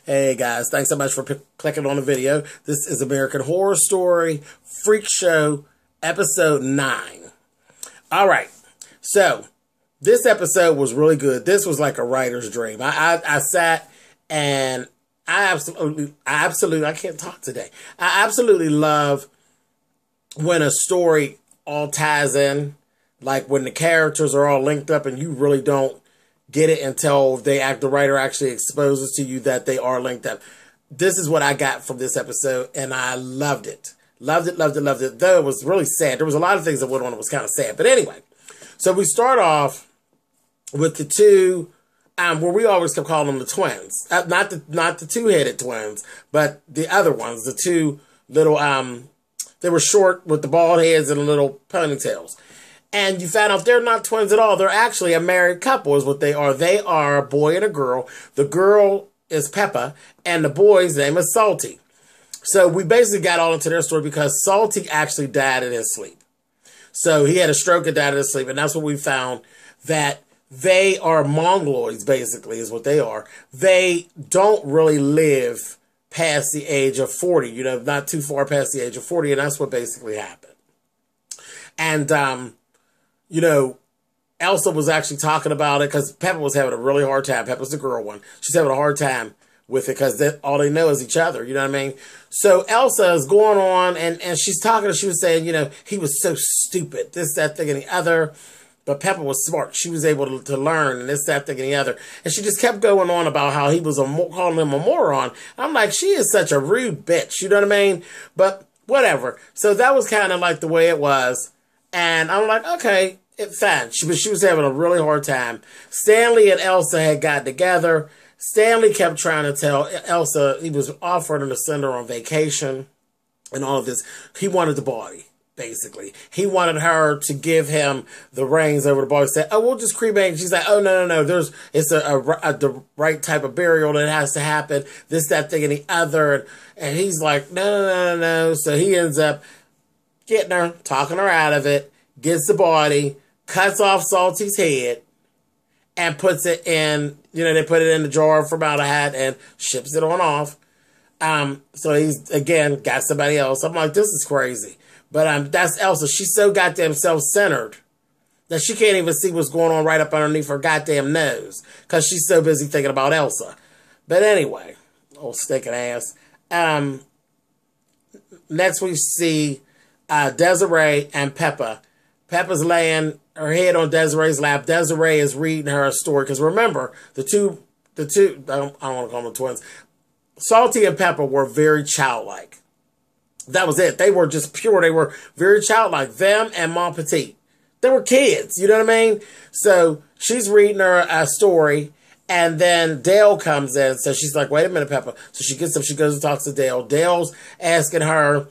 Hey guys, thanks so much for clicking on the video. This is American Horror Story Freak Show episode 9. All right, so this episode was really good. This was like a writer's dream. I sat and I can't talk today. I absolutely love when a story all ties in, like when the characters are all linked up and you really don't get it until the writer actually exposes to you that they are linked up. This is what I got from this episode, and I loved it. Loved it. Though it was really sad. There was a lot of things that went on that was kind of sad. But anyway, so we start off with the two, where we always kept calling them the twins. Not the two-headed twins, but the other ones, the two little, they were short with the bald heads and little ponytails. And you found out they're not twins at all. They're actually a married couple is what they are. They are a boy and a girl. The girl is Peppa, and the boy's name is Salty. So we basically got all into their story because Salty actually died in his sleep. So he had a stroke and died in his sleep, and that's what we found, that they are mongoloids, basically, is what they are. They don't really live past the age of 40, you know, not too far past the age of 40, and that's what basically happened. And, you know, Elsa was actually talking about it because Peppa was having a really hard time. Peppa's the girl one. She's having a hard time with it because all they know is each other. You know what I mean? So Elsa is going on and she's talking. She was saying, you know, he was so stupid. This, that, thing, and the other. But Peppa was smart. She was able to learn and this, that, thing, and the other. And she just kept going on about how he was calling him a moron. I'm like, she is such a rude bitch. You know what I mean? But whatever. So that was kind of like the way it was. And I'm like, okay. Fine. She was having a really hard time. Stanley and Elsa had got together. Stanley kept trying to tell Elsa he was offering to send her on vacation and all of this. He wanted the body, basically. He wanted her to give him the reins over the body. Said, "Oh, we'll just cremate." She's like, "Oh, no. It's the right type of burial that has to happen. This, that, thing, and the other." And he's like, no. So he ends up getting her, talking her out of it, gets the body, cuts off Salty's head, and puts it in, you know, they put it in the jar of formaldehyde and ships it on off. So he's, again, got somebody else. I'm like, this is crazy. But that's Elsa. She's so goddamn self-centered that she can't even see what's going on right up underneath her goddamn nose because she's so busy thinking about Elsa. But anyway, old stinking ass. Next we see Desiree and Peppa. Peppa's laying her head on Desiree's lap. Desiree is reading her a story. Because remember, the two, I don't want to call them twins. Salty and Peppa were very childlike. That was it. They were just pure. They were very childlike. Them and Mon Petit. They were kids. You know what I mean? So she's reading her a story. And then Dale comes in. So she's like, wait a minute, Peppa. So she gets up. She goes and talks to Dale. Dale's asking her,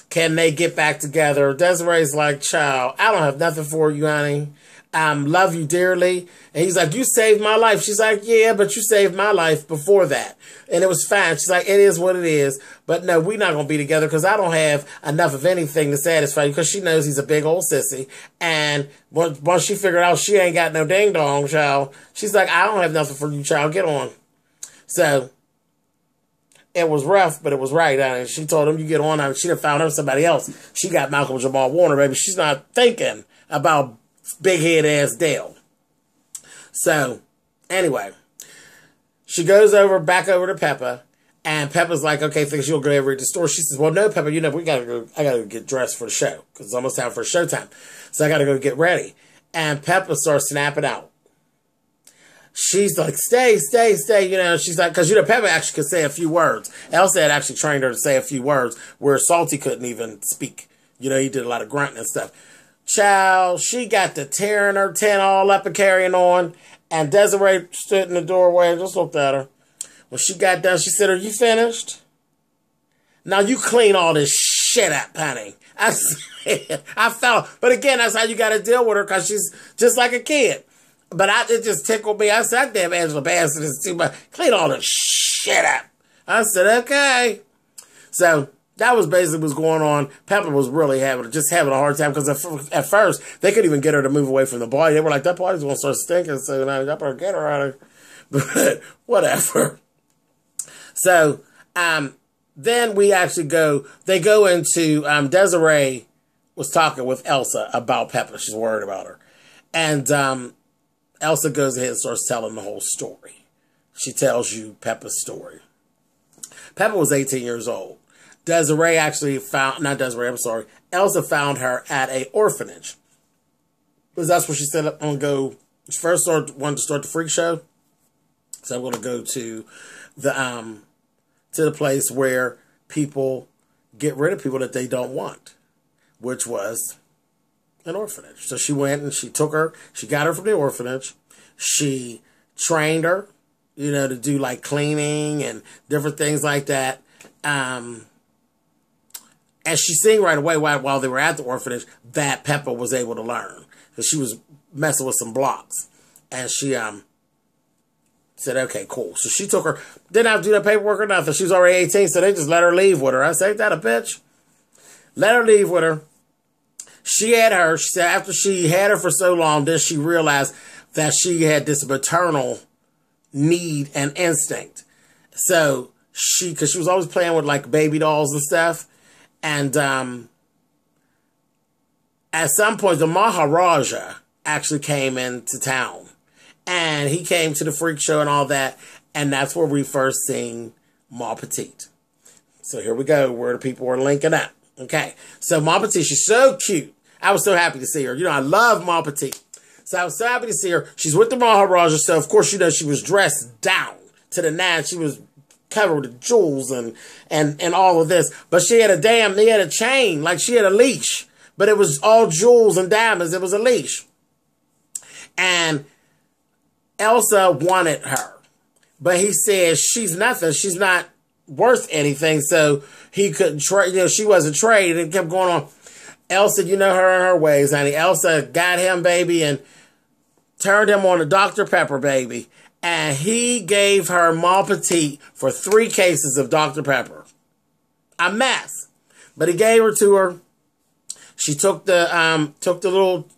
can they get back together? Desiree's like, child, I don't have nothing for you, honey. Love you dearly. And he's like, you saved my life. She's like, yeah, but you saved my life before that. And it was fine. She's like, it is what it is. But no, we're not going to be together because I don't have enough of anything to satisfy you, because she knows he's a big old sissy. And once she figured out she ain't got no ding dong, child, she's like, I don't have nothing for you, child. Get on. So it was rough, but it was right. And she told him, you get on. She done found her somebody else. She got Malcolm Jamal Warner, baby. She's not thinking about big head ass Dale. So anyway, she goes back over to Peppa, and Peppa's like, okay, thinks she'll go over to the store. She says, well, no, Peppa, you know, I gotta get dressed for the show because it's almost time for showtime. So I gotta go get ready. And Peppa starts snapping out. She's like, stay, you know, she's like, because, you know, Peppa actually could say a few words. Elsa had actually trained her to say a few words where Salty couldn't even speak. You know, he did a lot of grunting and stuff. Child, she got to tearing her tent all up and carrying on, and Desiree stood in the doorway and just looked at her. When she got done, she said, are you finished? Now you clean all this shit up, honey. I felt, but again, that's how you got to deal with her, because she's just like a kid. But it just tickled me. I said, damn Angela Bassett is too much. Clean all this shit up. I said, okay. So that was basically what's going on. Peppa was really having a hard time, because at first they couldn't even get her to move away from the body. They were like, that body's going to start stinking, so now I better get her out of. But whatever. So then we actually they go into, Desiree was talking with Elsa about Peppa. She's worried about her. And Elsa goes ahead and starts telling the whole story. She tells you Peppa's story. Peppa was 18 years old. Desiree actually Elsa found her at an orphanage. Because that's where she said, I'm going to go. She first wanted to start the freak show. So I'm going to go to the place where people get rid of people that they don't want, which was an orphanage. So she went and she got her from the orphanage. She trained her, to do like cleaning and different things like that. And she seen right away while they were at the orphanage that Peppa was able to learn. Because she was messing with some blocks. And she said, okay, cool. So she took her, didn't have to do that paperwork or nothing. She was already 18, so they just let her leave with her. I said, ain't that a bitch? Let her leave with her. She had her. She said after she had her for so long, then she realized that she had this maternal need and instinct. So because she was always playing with like baby dolls and stuff. And at some point, the Maharaja actually came into town. And he came to the freak show and all that. And that's where we first seen Ma Petite. So here we go, where the people are linking up. Okay, so Ma Petite, she's so cute. I was so happy to see her. I love Ma Petite. So I was so happy to see her. She's with the Maharaja. So, of course, she was dressed down to the nines. She was covered with jewels and all of this. But she had a chain, like she had a leash. But it was all jewels and diamonds. It was a leash. And Elsa wanted her. But he said she's nothing. She's not worth anything. So he couldn't trade. She wasn't traded. And kept going on. Elsa, her and her ways, honey. Elsa got him, baby, and turned him on to Dr. Pepper, baby. And he gave her Ma Petite for 3 cases of Dr. Pepper. A mess. But he gave her to her. She took the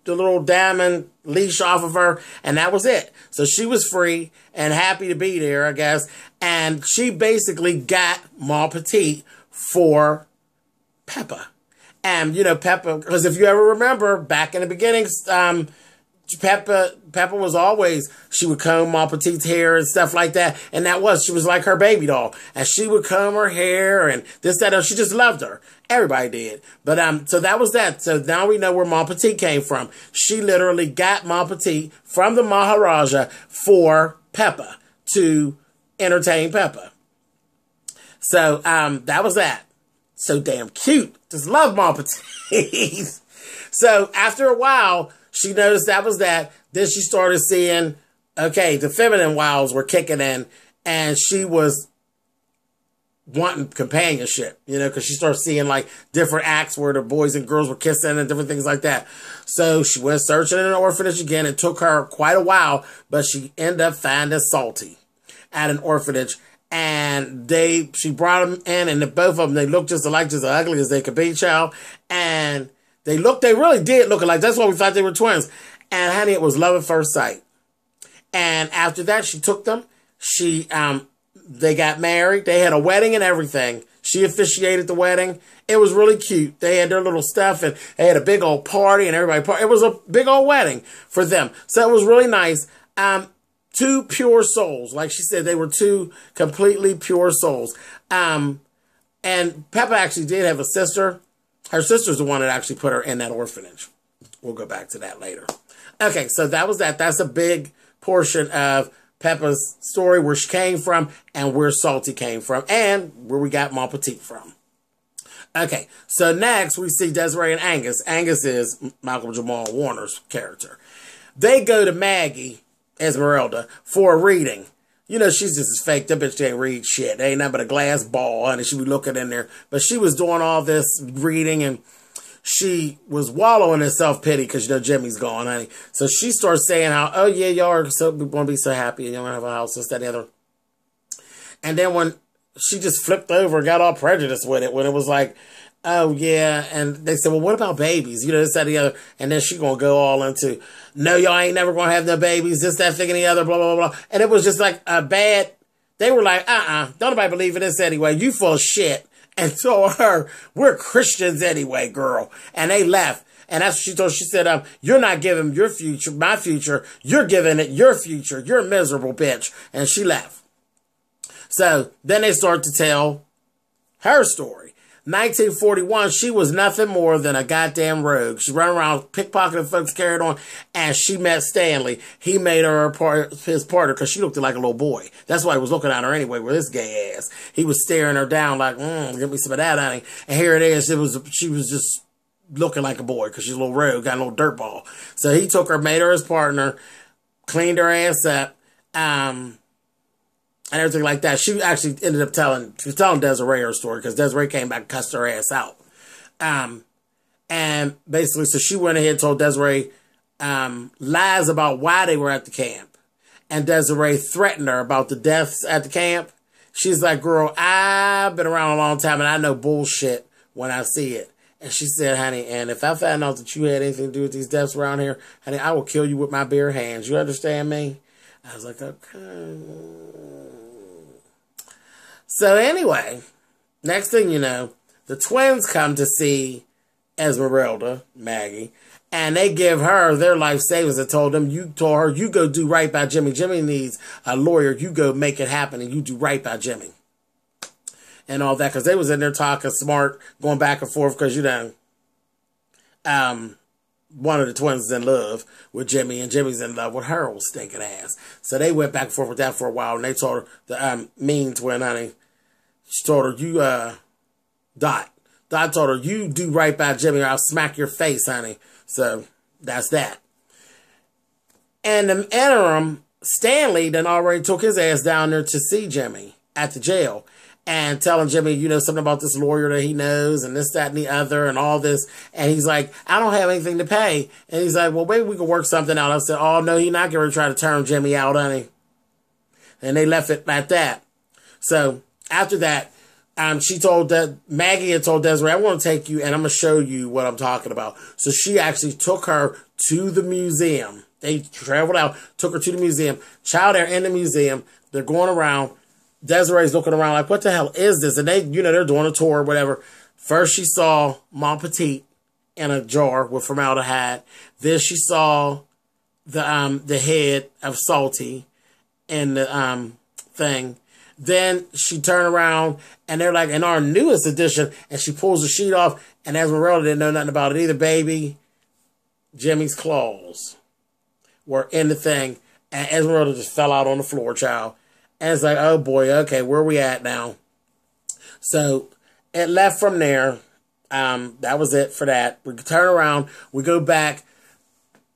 little diamond leash off of her, and that was it. So she was free and happy to be there, I guess. And she basically got Ma Petite for Peppa. And, Peppa, because if you ever remember, back in the beginning, Peppa was always, she would comb Ma Petite's hair and stuff like that. And she was like her baby doll. And she would comb her hair and this, that, and she just loved her. Everybody did. But, so that was that. So now we know where Ma Petite came from. She literally got Ma Petite from the Maharaja for Peppa to entertain Peppa. So, that was that. So damn cute. Just love Ma Petite. So after a while, she noticed that was that. Then she started seeing, okay, the feminine wiles were kicking in, and she was wanting companionship, because she started seeing like different acts where the boys and girls were kissing and different things like that. So she went searching in an orphanage again. It took her quite a while, but she ended up finding Salty at an orphanage. And she brought them in, and both of them, they looked just alike, just as ugly as they could be, child. And they really did look alike. That's why we thought they were twins. And honey, it was love at first sight. And after that, she took them. They got married. They had a wedding and everything. She officiated the wedding. It was really cute. They had their little stuff, and they had a big old party, and everybody party. It was a big old wedding for them. So it was really nice. 2 pure souls. Like she said, they were 2 completely pure souls. And Peppa actually did have a sister. Her sister's the one that actually put her in that orphanage. We'll go back to that later. Okay, so that was that. That's a big portion of Peppa's story, where she came from and where Salty came from and where we got Ma Petite from. Okay, so next we see Desiree and Angus. Angus is Malcolm Jamal Warner's character. They go to Maggie, Esmeralda, for a reading. She's just as fake. That bitch can't read shit. There ain't nothing but a glass ball, honey. She be looking in there. But she was doing all this reading, and she was wallowing in self-pity because, Jimmy's gone, honey. So she starts saying how, oh, yeah, y'all are going to be so happy and y'all going to have a house, this, that, and the other. And then when she just flipped over and got all prejudiced with it, when it was like, oh, yeah. And they said, well, what about babies? This, that, and the other. And then she going to go all into, no, y'all ain't never going to have no babies, this, that, thing, and the other, blah, blah, blah. And it was just like a bad, They were like, don't nobody believe in this anyway. You full of shit. And told her, we're Christians anyway, girl. And they left. And that's what she told. She said, you're not giving your future, my future. You're giving it your future. You're a miserable bitch. And she left. So then they start to tell her story. 1941, she was nothing more than a goddamn rogue. She ran around pickpocketing folks, carried on, and she met Stanley. He made her his partner because she looked like a little boy. That's why he was looking at her anyway with his gay ass. He was staring her down like, give me some of that, honey. And here it is. She was just looking like a boy because she's a little rogue, got a little dirtball. So he took her, made her his partner, cleaned her ass up, and everything like that. She actually ended up telling Desiree her story because Desiree came back and cussed her ass out. And basically, so she went ahead and told Desiree lies about why they were at the camp. And Desiree threatened her about the deaths at the camp. She's like, girl, I've been around a long time and I know bullshit when I see it. And she said, honey, and if I found out that you had anything to do with these deaths around here, honey, I will kill you with my bare hands. You understand me? I was like, okay. So anyway, next thing you know, the twins come to see Esmeralda, Maggie, and they give her their life savings and told her, you go do right by Jimmy. Jimmy needs a lawyer. You go make it happen and you do right by Jimmy. And all that, because they was in there talking smart, going back and forth, because, one of the twins is in love with Jimmy, and Jimmy's in love with her old stinking ass. So they went back and forth with that for a while, and they told her, the mean twin, honey, she told her, Dot told her, you do right by Jimmy or I'll smack your face, honey. So that's that. And the interim, Stanley then already took his ass down there to see Jimmy at the jail. And telling Jimmy, something about this lawyer that he knows and this, that, and the other and all this. And he's like, I don't have anything to pay. And he's like, well, maybe we can work something out. I said, oh, no, he's not going to try to turn Jimmy out, honey. And they left it at that. So after that, she told Maggie had told Desiree, I want to take you and I'm going to show you what I'm talking about. So she actually took her to the museum. They traveled out, took her to the museum. Child, they're in the museum. They're going around. Desiree's looking around like, what the hell is this? And they, they're doing a tour or whatever. First, she saw Mon Petit in a jar with formaldehyde. Then she saw the head of Salty in the thing. Then she turned around and they're like, in our newest edition, and she pulls the sheet off, and Esmeralda didn't know nothing about it either. Baby, Jimmy's claws were in the thing, and Esmeralda just fell out on the floor, child. And it's like, oh boy, okay, where are we at now? So it left from there. That was it for that. We turn around, we go back.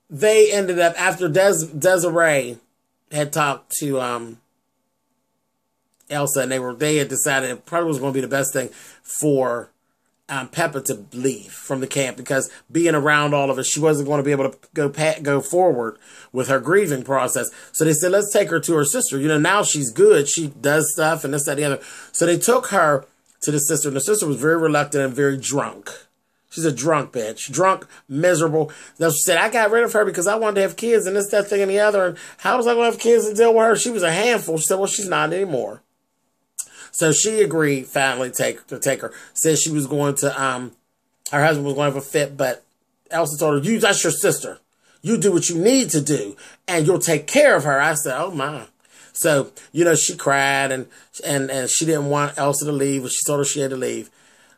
They ended up, after Desiree had talked to Elsa, and they had decided it probably was going to be the best thing for Peppa to leave from the camp, because being around all of us, she wasn't going to be able to go forward with her grieving process. So they said, let's take her to her sister. Now she's good. She does stuff and this, that, and the other. So they took her to the sister, and the sister was very reluctant and very drunk. She's a drunk bitch. Drunk, miserable. Now she said, I got rid of her because I wanted to have kids and this, that, thing, and the other. And how was I going to have kids and deal with her? She was a handful. She said, well, she's not anymore. So she agreed finally to take her. Said she was going to, her husband was going to have a fit, but Elsa told her, that's your sister. You do what you need to do, and you'll take care of her. I said, oh my. So, she cried, and she didn't want Elsa to leave, but she told her she had to leave.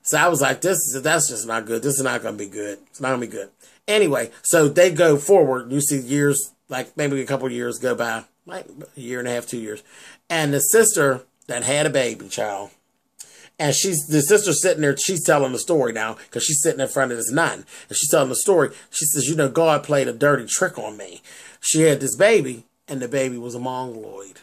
So I was like, that's just not good. This is not going to be good. It's not going to be good. Anyway, so they go forward. You see years, like maybe a couple of years go by, like a year and a half, 2 years. And the sister that had a baby, child. And the sister's sitting there, she's telling the story now, because she's sitting in front of this nun. And she's telling the story. She says, God played a dirty trick on me. She had this baby, and the baby was a mongoloid.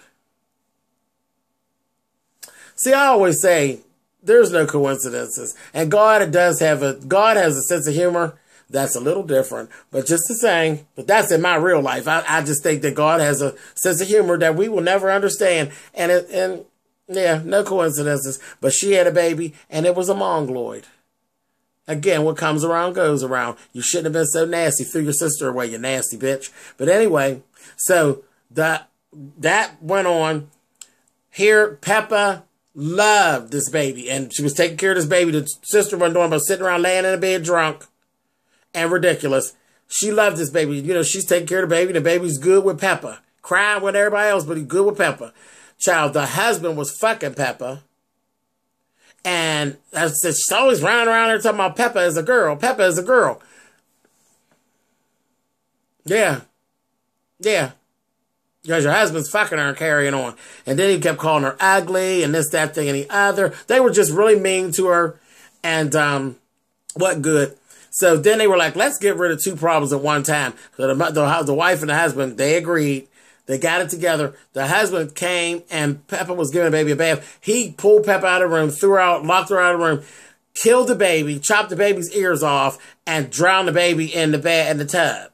See, I always say, there's no coincidences. And God has a sense of humor that's a little different, but just the same. But that's in my real life. I just think that God has a sense of humor that we will never understand. And yeah, no coincidences. But she had a baby, and it was a mongoloid. Again, what comes around goes around. You shouldn't have been so nasty. Threw your sister away, you nasty bitch. But anyway, so that went on. here, Peppa loved this baby, and she was taking care of this baby. The sister wasn't doing but sitting around laying in a bed drunk and ridiculous. She loved this baby. You know, she's taking care of the baby. The baby's good with Peppa. Crying with everybody else, but he's good with Peppa. Child, the husband was fucking Peppa. And I said, she's always running around there talking about Peppa is a girl. Peppa is a girl. Yeah. Yeah. Because your husband's fucking her and carrying on. And then he kept calling her ugly and this, that, thing, and the other. They were just really mean to her. And what good. So then they were like, let's get rid of two problems at one time. So the wife and the husband, they agreed. They got it together. The husband came and Peppa was giving the baby a bath. He pulled Peppa out of the room, locked her out of the room, killed the baby, chopped the baby's ears off, and drowned the baby in the tub.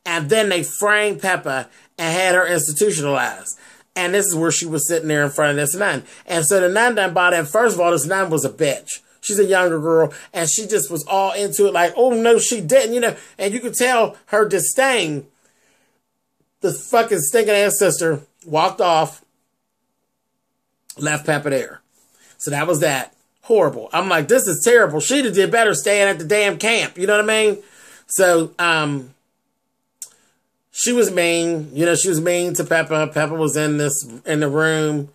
And then they framed Peppa and had her institutionalized. And this is where she was sitting there in front of this nun. And so the nun done bought it. First of all, this nun was a bitch. She's a younger girl, and she just was all into it like, oh, no, she didn't, you know. And you could tell her disdain. The fucking stinking ass sister walked off, left Peppa there. So that was that. Horrible. I'm like, this is terrible. She'd have did better staying at the damn camp. You know what I mean? So, she was mean. You know, she was mean to Peppa. Peppa was in the room,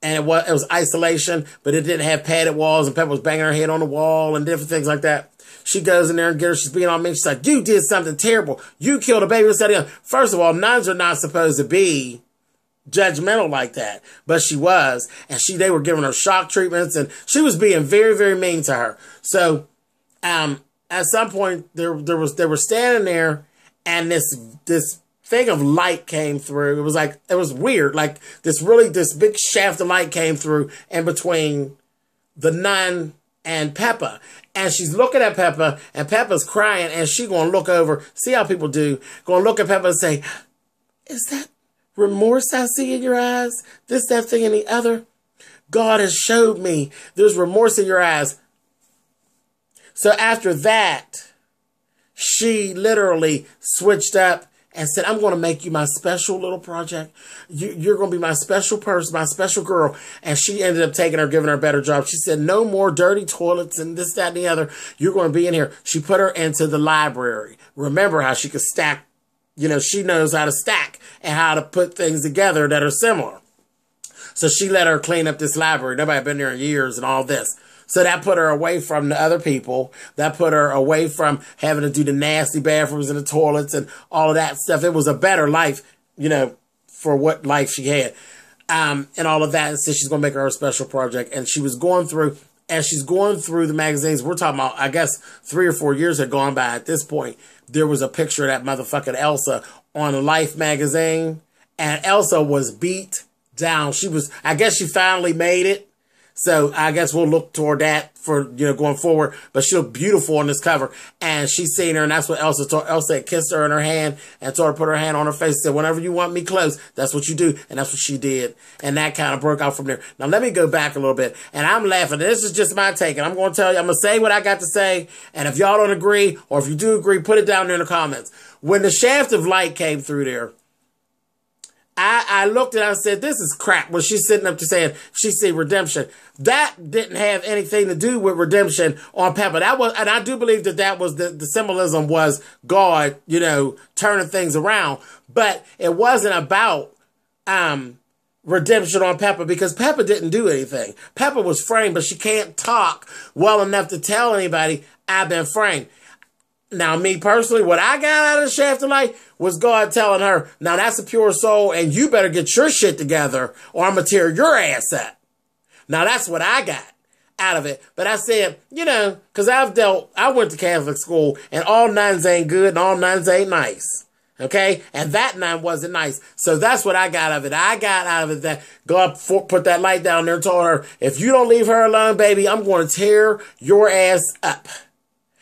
and it was isolation, but it didn't have padded walls, and Peppa was banging her head on the wall and different things like that. She goes in there and gets her. She's being on me. She's like, you did something terrible. You killed a baby. First of all, nuns are not supposed to be judgmental like that. But she was. And they were giving her shock treatments. And she was being very, very mean to her. So at some point, they were standing there. And this thing of light came through. It was weird. Like this big shaft of light came through in between the nun and Peppa. And she's looking at Peppa, and Peppa's crying, and she gonna look over, see how people do, gonna look at Peppa and say, is that remorse I see in your eyes? This, that, thing, and the other? God has showed me there's remorse in your eyes. So after that, she literally switched up and said, I'm going to make you my special little project. You're going to be my special person, my special girl. And she ended up taking her, giving her a better job. She said, no more dirty toilets and this, that, and the other. You're going to be in here. She put her into the library. Remember how she could stack, you know, she knows how to stack and how to put things together that are similar. So she let her clean up this library. Nobody had been there in years and all this. So that put her away from the other people. That put her away from having to do the nasty bathrooms and the toilets and all of that stuff. It was a better life, you know, for what life she had. And all of that. And so she's going to make her a special project. And she was going through, as she's going through the magazines, we're talking about, I guess, 3 or 4 years had gone by at this point. There was a picture of that motherfucking Elsa on a Life magazine. And Elsa was beat down. I guess she finally made it. So I guess we'll look toward that for, you know, going forward. But she looked beautiful on this cover. And she's seen her, and that's what Elsa told. Elsa had kissed her in her hand and told her to put her hand on her face and said, whenever you want me close, that's what you do. And that's what she did. And that kind of broke out from there. Now, let me go back a little bit. And I'm laughing. This is just my take. And I'm going to tell you, I'm going to say what I got to say. And if y'all don't agree, or if you do agree, put it down there in the comments. When the shaft of light came through there, I looked and I said, this is crap. When she's sitting up to saying, she said redemption. That didn't have anything to do with redemption on Peppa. That was, and I do believe that was the symbolism was God, you know, turning things around. But it wasn't about redemption on Peppa, because Peppa didn't do anything. Peppa was framed, but she can't talk well enough to tell anybody, I've been framed. Now, me personally, what I got out of the shaft of light was God telling her, now that's a pure soul, and you better get your shit together, or I'm going to tear your ass up. Now, that's what I got out of it. But I said, you know, because I went to Catholic school, and all nuns ain't good, and all nuns ain't nice. Okay? And that nun wasn't nice. So that's what I got out of it. I got out of it that God put that light down there and told her, if you don't leave her alone, baby, I'm going to tear your ass up.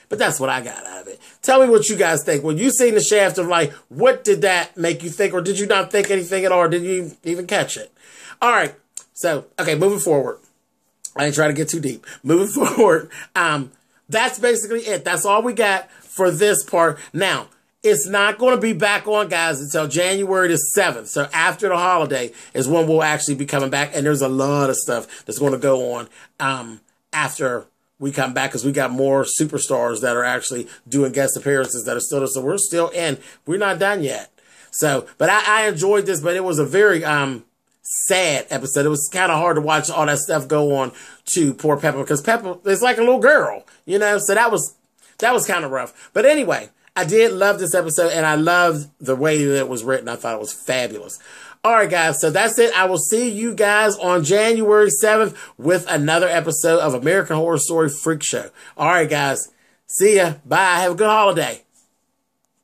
But that's what I got out of it. Tell me what you guys think. When you seen the shaft of light, what did that make you think? Or did you not think anything at all? Or did you even catch it? All right. So, okay, moving forward. I ain't trying to get too deep. Moving forward. That's basically it. That's all we got for this part. Now, it's not going to be back on, guys, until January the 7th. So after the holiday is when we'll actually be coming back. And there's a lot of stuff that's going to go on after we come back, because we got more superstars that are actually doing guest appearances that are still there. So we're still in. We're not done yet. So, but I enjoyed this, but it was a very sad episode. It was kind of hard to watch all that stuff go on to poor Pepper, because Pepper is like a little girl, you know? So that was kind of rough. But anyway, I did love this episode, and I loved the way that it was written. I thought it was fabulous. All right, guys, so that's it. I will see you guys on January 7th with another episode of American Horror Story Freak Show. All right, guys, see ya. Bye. Have a good holiday.